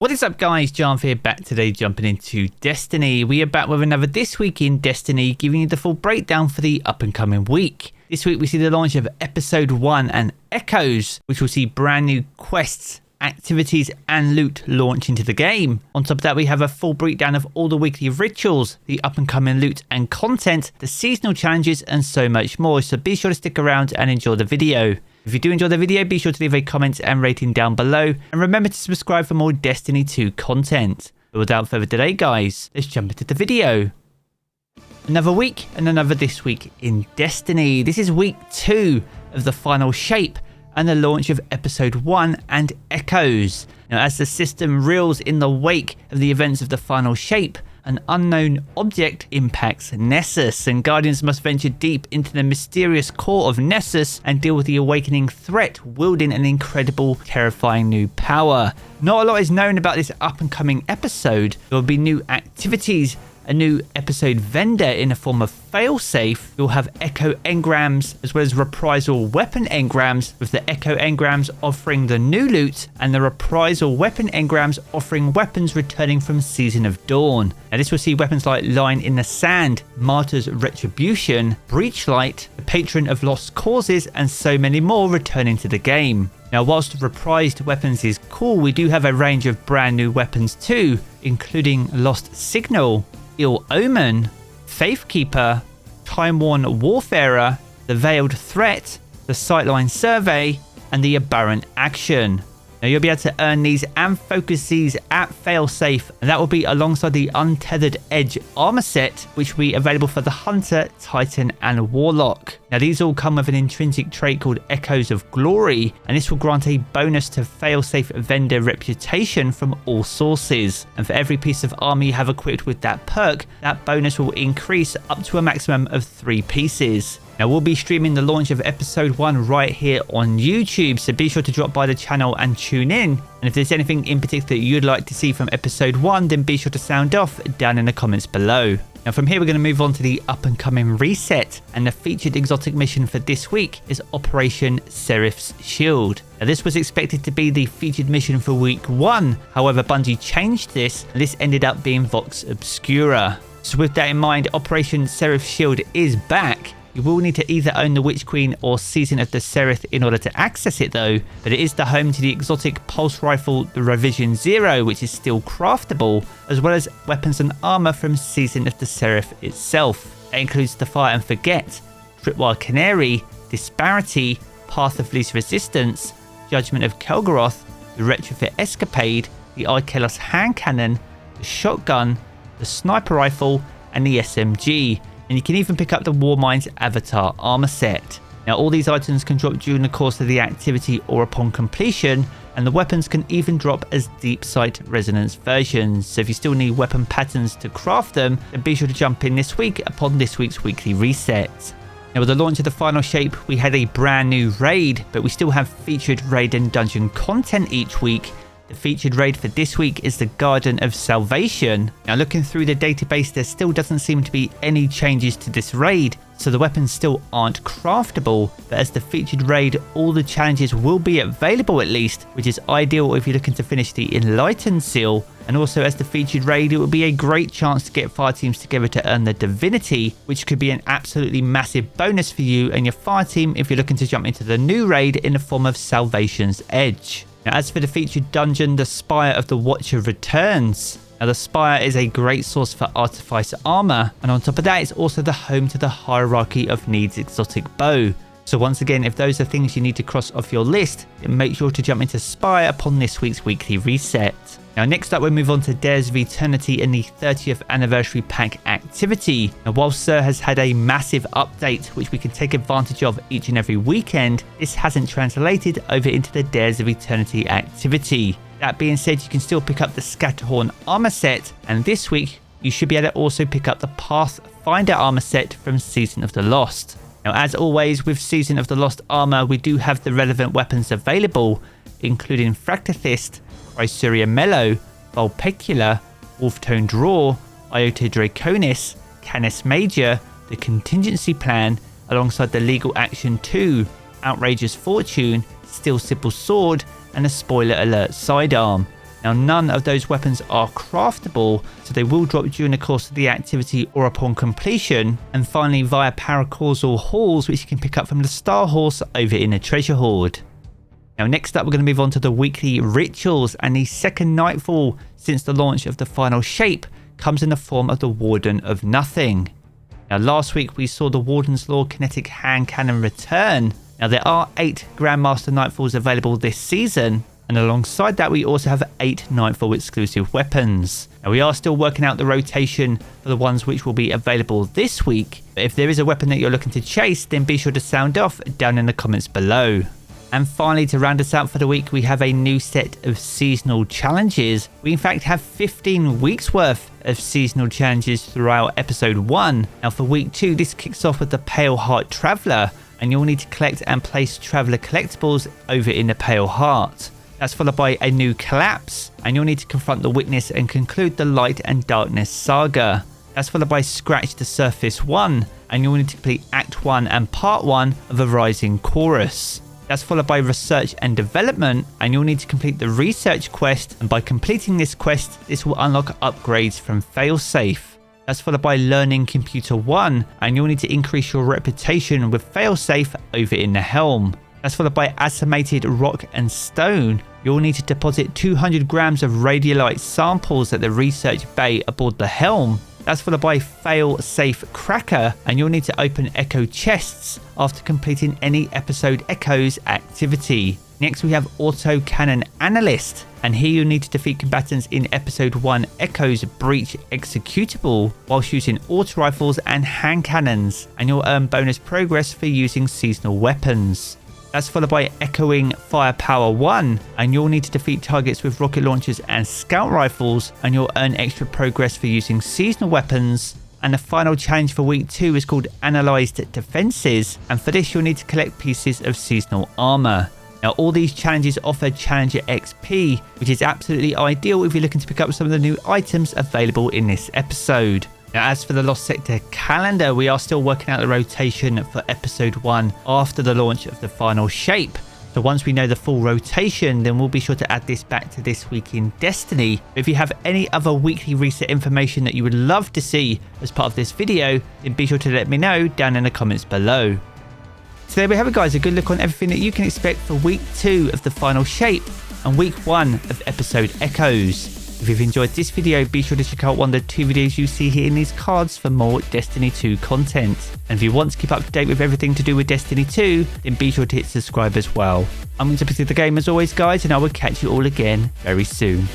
What is up guys, Jarv here, back today jumping into Destiny. We are back with another This Week in Destiny, giving you the full breakdown for the up and coming week. This week we see the launch of Episode 1 and Echoes, which will see brand new quests, activities and loot launch into the game. On top of that we have a full breakdown of all the weekly rituals, the up and coming loot and content, the seasonal challenges and so much more, so be sure to stick around and enjoy the video. If you do enjoy the video, be sure to leave a comment and rating down below, and remember to subscribe for more Destiny 2 content. But without further delay guys, let's jump into the video. Another week and another This Week in Destiny. This is week 2 of the final shape and the launch of Episode 1 and Echoes. Now as the system reels in the wake of the events of the final shape, an unknown object impacts Nessus, and Guardians must venture deep into the mysterious core of Nessus and deal with the awakening threat, wielding an incredible, terrifying new power. Not a lot is known about this up and coming episode. There will be new activities, a new episode vendor in the form of failsafe. You'll have echo engrams as well as reprisal weapon engrams, with the echo engrams offering the new loot and the reprisal weapon engrams offering weapons returning from Season of Dawn. Now this will see weapons like Line in the Sand, Martyr's Retribution, Breachlight, the Patron of Lost Causes and so many more returning to the game. Now whilst reprised weapons is cool, we do have a range of brand new weapons too, including Lost Signal, Ill Omen, Faithkeeper, Time-Worn Warfarer, the Veiled Threat, the Sightline Survey, and the Aberrant Action. Now you'll be able to earn these and focus these at failsafe, and that will be alongside the Untethered Edge armor set, which will be available for the Hunter, Titan and Warlock. Now these all come with an intrinsic trait called Echoes of Glory, and this will grant a bonus to failsafe vendor reputation from all sources. And for every piece of armor you have equipped with that perk, that bonus will increase up to a maximum of 3 pieces. Now we'll be streaming the launch of Episode 1 right here on YouTube, so be sure to drop by the channel and tune in. And if there's anything in particular you'd like to see from Episode 1, then be sure to sound off down in the comments below. Now from here we're going to move on to the up and coming reset, and the featured exotic mission for this week is Operation Seraph's Shield. Now this was expected to be the featured mission for week 1, however Bungie changed this and this ended up being Vox Obscura. So with that in mind, Operation Seraph's Shield is back. You will need to either own the Witch Queen or Season of the Seraph in order to access it though, but it is the home to the exotic pulse rifle, the Revision 0, which is still craftable, as well as weapons and armor from Season of the Seraph itself. That includes the Fire and Forget, Tripwire Canary, Disparity, Path of Least Resistance, Judgment of Kelgoroth, the Retrofit Escapade, the Ikelos hand cannon, the shotgun, the sniper rifle and the SMG. And you can even pick up the Warmind's Avatar armor set. Now all these items can drop during the course of the activity or upon completion, and the weapons can even drop as Deep Sight Resonance versions. So if you still need weapon patterns to craft them, then be sure to jump in this week upon this week's weekly reset. Now with the launch of the final shape, we had a brand new raid, but we still have featured raid and dungeon content each week. The featured raid for this week is the Garden of Salvation. Now looking through the database, there still doesn't seem to be any changes to this raid, so the weapons still aren't craftable, but as the featured raid, all the challenges will be available at least, which is ideal if you're looking to finish the Enlightened seal. And also as the featured raid, it will be a great chance to get fire teams together to earn the Divinity, which could be an absolutely massive bonus for you and your fire team if you're looking to jump into the new raid in the form of Salvation's Edge. Now as for the featured dungeon, the Spire of the Watcher returns. Now the Spire is a great source for Artifice armor, and on top of that it's also the home to the Hierarchy of Needs exotic bow. So once again, if those are things you need to cross off your list, then make sure to jump into Spire upon this week's weekly reset. Now next up we move on to Dares of Eternity in the 30th Anniversary Pack activity. Now while Sir has had a massive update which we can take advantage of each and every weekend, this hasn't translated over into the Dares of Eternity activity. That being said, you can still pick up the Scatterhorn armor set, and this week you should be able to also pick up the Pathfinder armor set from Season of the Lost. Now as always with Season of the Lost armor, we do have the relevant weapons available, including Fractathist, Chrysuria Mellow, Vulpecula, Wolftone Draw, Iota Draconis, Canis Major, the Contingency Plan, alongside the Legal Action 2, Outrageous Fortune, Steel Sibyl Sword, and a Spoiler Alert sidearm. Now none of those weapons are craftable, so they will drop during the course of the activity or upon completion, and finally via paracausal halls which you can pick up from the Star Horse over in the Treasure Hoard. Now next up we're going to move on to the weekly rituals, and the second Nightfall since the launch of the final shape comes in the form of the Warden of Nothing. Now last week we saw the Warden's Law kinetic hand cannon return. Now there are 8 Grandmaster Nightfalls available this season, and alongside that we also have 8 Nightfall exclusive weapons. Now we are still working out the rotation for the ones which will be available this week, but if there is a weapon that you're looking to chase, then be sure to sound off down in the comments below. And finally, to round us out for the week, we have a new set of seasonal challenges. We in fact have 15 weeks worth of seasonal challenges throughout episode 1. Now for week 2, this kicks off with the Pale Heart Traveller, and you'll need to collect and place Traveller collectibles over in the Pale Heart. That's followed by a new Collapse, and you'll need to confront the Witness and conclude the Light and Darkness saga. That's followed by Scratch the Surface 1, and you'll need to complete Act 1 and Part 1 of a Rising Chorus. That's followed by Research and Development, and you'll need to complete the Research quest, and by completing this quest, this will unlock upgrades from Failsafe. That's followed by Learning Computer 1, and you'll need to increase your reputation with Failsafe over in the Helm. That's followed by Assimilated Rock and Stone. You'll need to deposit 200 grams of radiolite samples at the research bay aboard the Helm. That's followed by Fail-Safe Cracker, and you'll need to open Echo chests after completing any episode Echoes activity. Next we have Auto Cannon Analyst, and here you'll need to defeat combatants in episode 1 Echoes Breach executable whilst using auto rifles and hand cannons, and you'll earn bonus progress for using seasonal weapons. That's followed by Echoing Firepower 1, and you'll need to defeat targets with rocket launchers and scout rifles, and you'll earn extra progress for using seasonal weapons. And the final challenge for week 2 is called Analyzed Defenses, and for this you'll need to collect pieces of seasonal armor. Now all these challenges offer Challenger XP, which is absolutely ideal if you're looking to pick up some of the new items available in this episode. Now as for the Lost Sector calendar, we are still working out the rotation for episode 1 after the launch of the final shape. So once we know the full rotation, then we'll be sure to add this back to This Week in Destiny. If you have any other weekly reset information that you would love to see as part of this video, then be sure to let me know down in the comments below. So there we have it guys, a good look on everything that you can expect for week 2 of the final shape and week 1 of episode Echoes. If you've enjoyed this video, be sure to check out one of the 2 videos you see here in these cards for more Destiny 2 content. And if you want to keep up to date with everything to do with Destiny 2, then be sure to hit subscribe as well. I'm going to pick up the game as always guys, and I will catch you all again very soon.